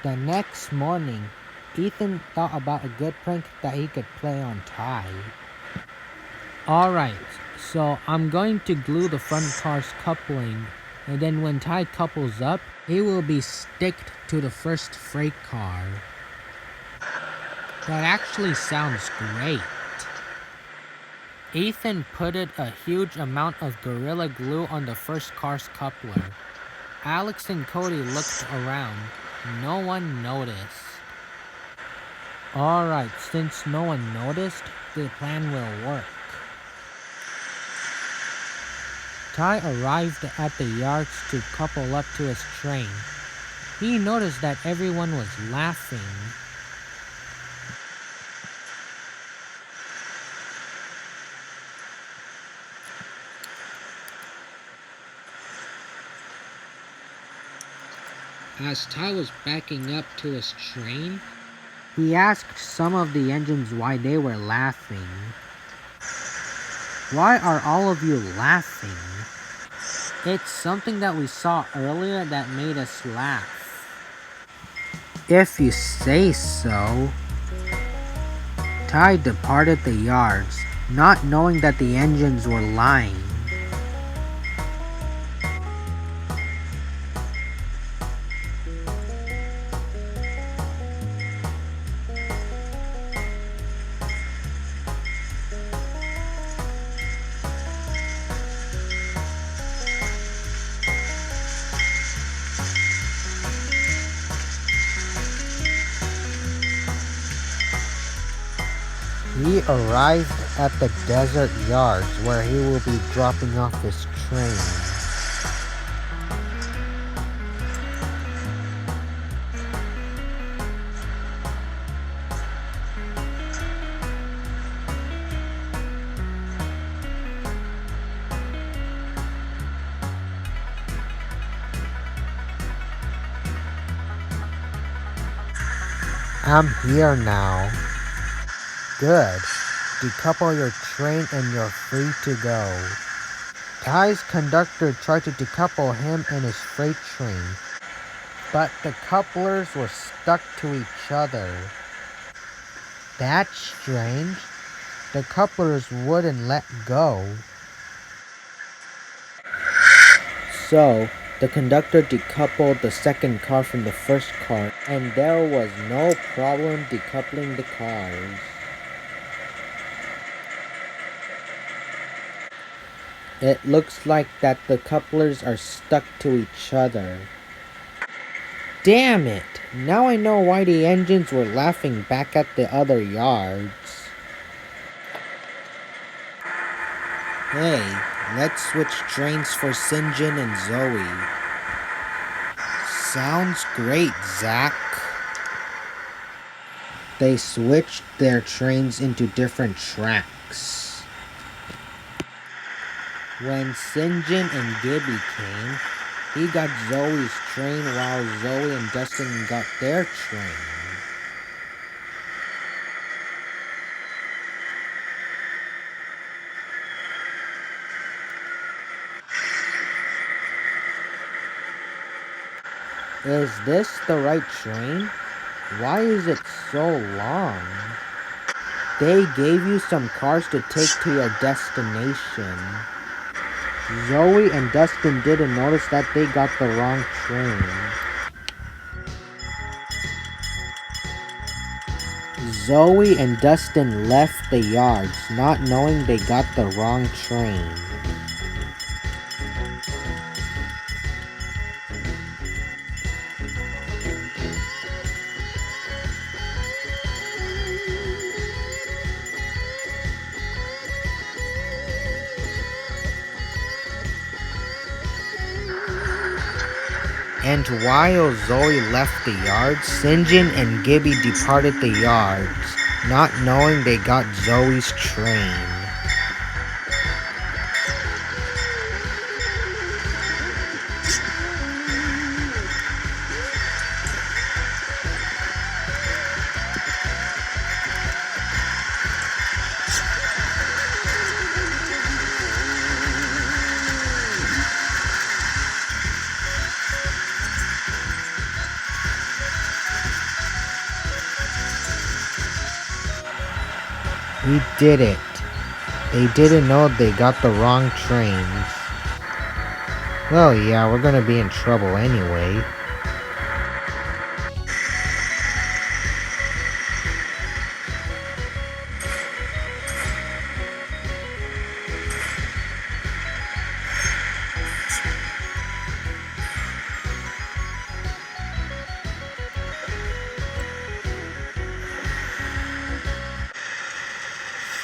The next morning, Ethan thought about a good prank that he could play on Ty. Alright, so I'm going to glue the front car's coupling, and then when Ty couples up, he will be sticked to the first freight car. That actually sounds great. Ethan putted a huge amount of Gorilla Glue on the first car's coupler. Alex and Cody looked around. No one noticed. Alright, since no one noticed, the plan will work. Ty arrived at the yards to couple up to his train. He noticed that everyone was laughing. As Ty was backing up to his train, he asked some of the engines why they were laughing. Why are all of you laughing? It's something that we saw earlier that made us laugh. If you say so. Ty departed the yards, not knowing that the engines were lying. He arrived at the desert yards where he will be dropping off his train. I'm here now. Good. Decouple your train and you're free to go. Ty's conductor tried to decouple him and his freight train, but the couplers were stuck to each other. That's strange. The couplers wouldn't let go. So, the conductor decoupled the second car from the first car, and there was no problem decoupling the cars. It looks like that the couplers are stuck to each other. Damn it! Now I know why the engines were laughing back at the other yards. Hey, let's switch trains for Sinjin and Zoe. Sounds great, Zach. They switched their trains into different tracks. When Sinjin and Gibby came, he got Zoe's train while Zoe and Dustin got their train. Is this the right train? Why is it so long? They gave you some cars to take to your destination. Zoe and Dustin didn't notice that they got the wrong train. Zoe and Dustin left the yards, not knowing they got the wrong train. And while Zoe left the yards, Sinjin and Gibby departed the yards, not knowing they got Zoe's train. He did it. They didn't know they got the wrong trains. Well, yeah, we're gonna be in trouble anyway.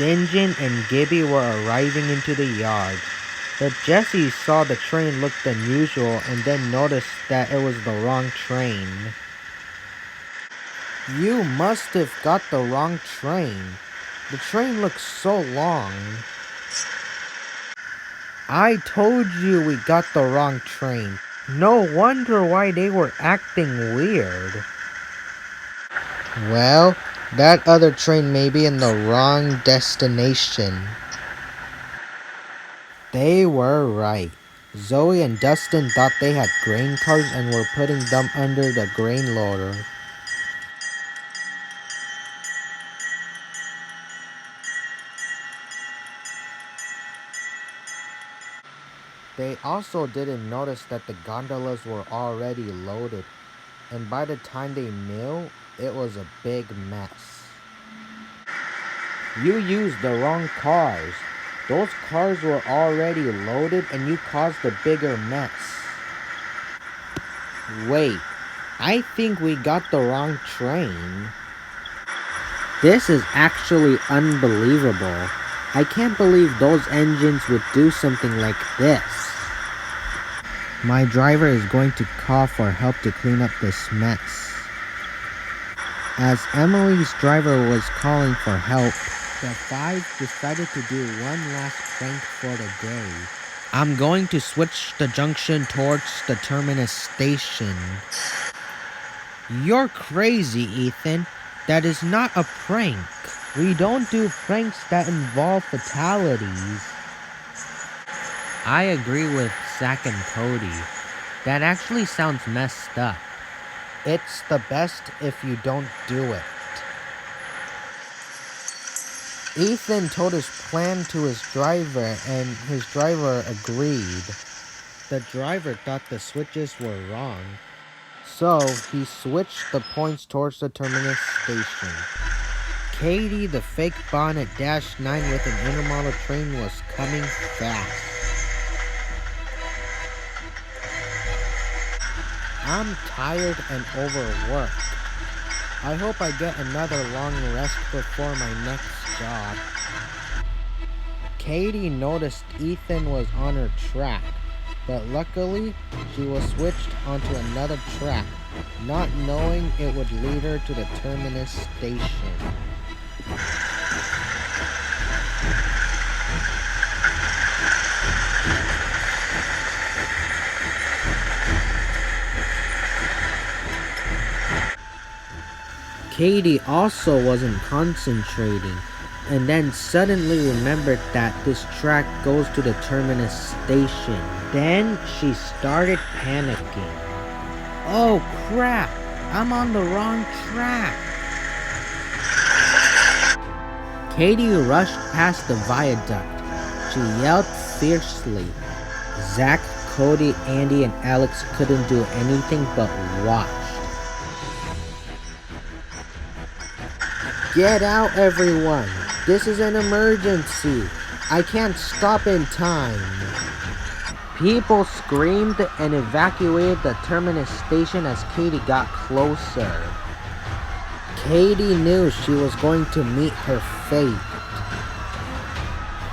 Sinjin and Gibby were arriving into the yard, but Jesse saw the train looked unusual and then noticed that it was the wrong train. You must have got the wrong train. The train looks so long. I told you we got the wrong train. No wonder why they were acting weird. Well, that other train may be in the wrong destination. They were right. Zoe and Dustin thought they had grain cars and were putting them under the grain loader. They also didn't notice that the gondolas were already loaded, and by the time they knew, it was a big mess. You used the wrong cars. Those cars were already loaded and you caused a bigger mess. Wait, I think we got the wrong train. This is actually unbelievable. I can't believe those engines would do something like this. My driver is going to call for help to clean up this mess. As Emily's driver was calling for help, the five decided to do one last prank for the day. I'm going to switch the junction towards the terminus station. You're crazy, Ethan. That is not a prank. We don't do pranks that involve fatalities. I agree with Zach and Cody. That actually sounds messed up. It's the best if you don't do it. Ethan told his plan to his driver and his driver agreed. The driver thought the switches were wrong, so he switched the points towards the terminus station. Katie, the fake bonnet Dash 9 with an intermodal train, was coming fast. I'm tired and overworked. I hope I get another long rest before my next job. Katie noticed Ethan was on her track, but luckily she was switched onto another track, not knowing it would lead her to the terminus station. Katie also wasn't concentrating, and then suddenly remembered that this track goes to the terminus station. Then she started panicking. Oh crap! I'm on the wrong track! Katie rushed past the viaduct. She yelled fiercely. Zach, Cody, Andy, and Alex couldn't do anything but watch. Get out, everyone! This is an emergency! I can't stop in time! People screamed and evacuated the terminus station as Katie got closer. Katie knew she was going to meet her fate.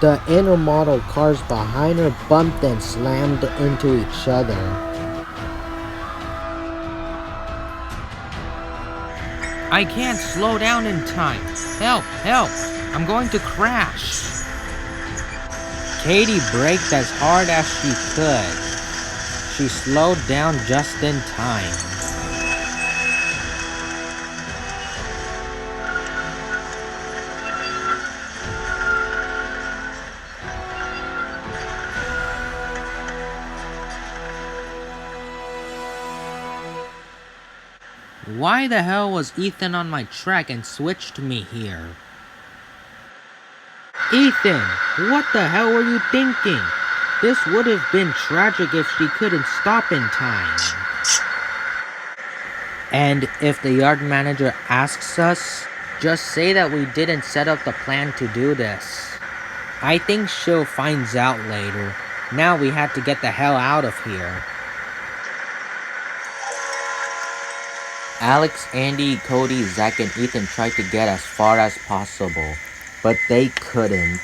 The intermodal cars behind her bumped and slammed into each other. I can't slow down in time. Help, help, I'm going to crash. Katie braked as hard as she could. She slowed down just in time. Why the hell was Ethan on my track and switched me here? Ethan, what the hell were you thinking? This would have been tragic if she couldn't stop in time. And if the yard manager asks us, just say that we didn't set up the plan to do this. I think she'll find out later. Now we have to get the hell out of here. Alex, Andy, Cody, Zach, and Ethan tried to get as far as possible, but they couldn't.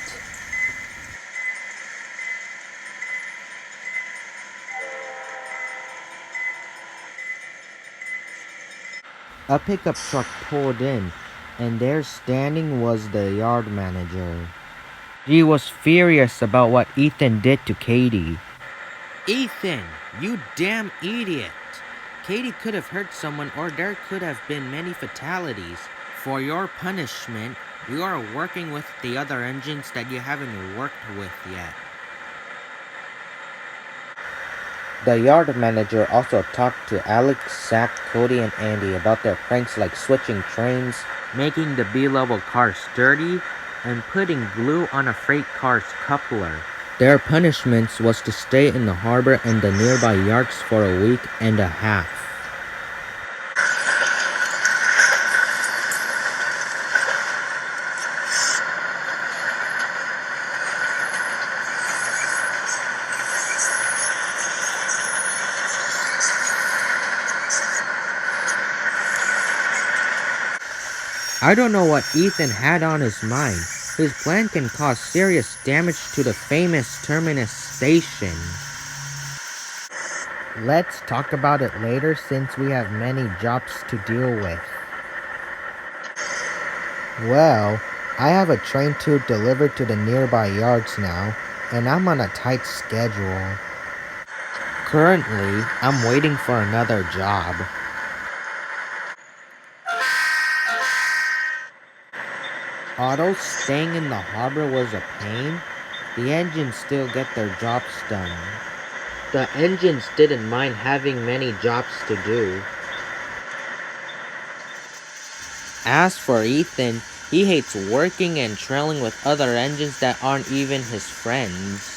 A pickup truck pulled in, and there standing was the yard manager. She was furious about what Ethan did to Katie. Ethan, you damn idiot! Katie could have hurt someone, or there could have been many fatalities. For your punishment, you are working with the other engines that you haven't worked with yet. The yard manager also talked to Alex, Zach, Cody, and Andy about their pranks like switching trains, making the B-level cars dirty, and putting glue on a freight car's coupler. Their punishments was to stay in the harbor and the nearby yards for a week and a half. I don't know what Ethan had on his mind. His plan can cause serious damage to the famous terminus station. Let's talk about it later since we have many jobs to deal with. Well, I have a train to deliver to the nearby yards now, and I'm on a tight schedule. Currently, I'm waiting for another job. Although staying in the harbor was a pain, the engines still get their jobs done. The engines didn't mind having many jobs to do. As for Ethan, he hates working and trailing with other engines that aren't even his friends.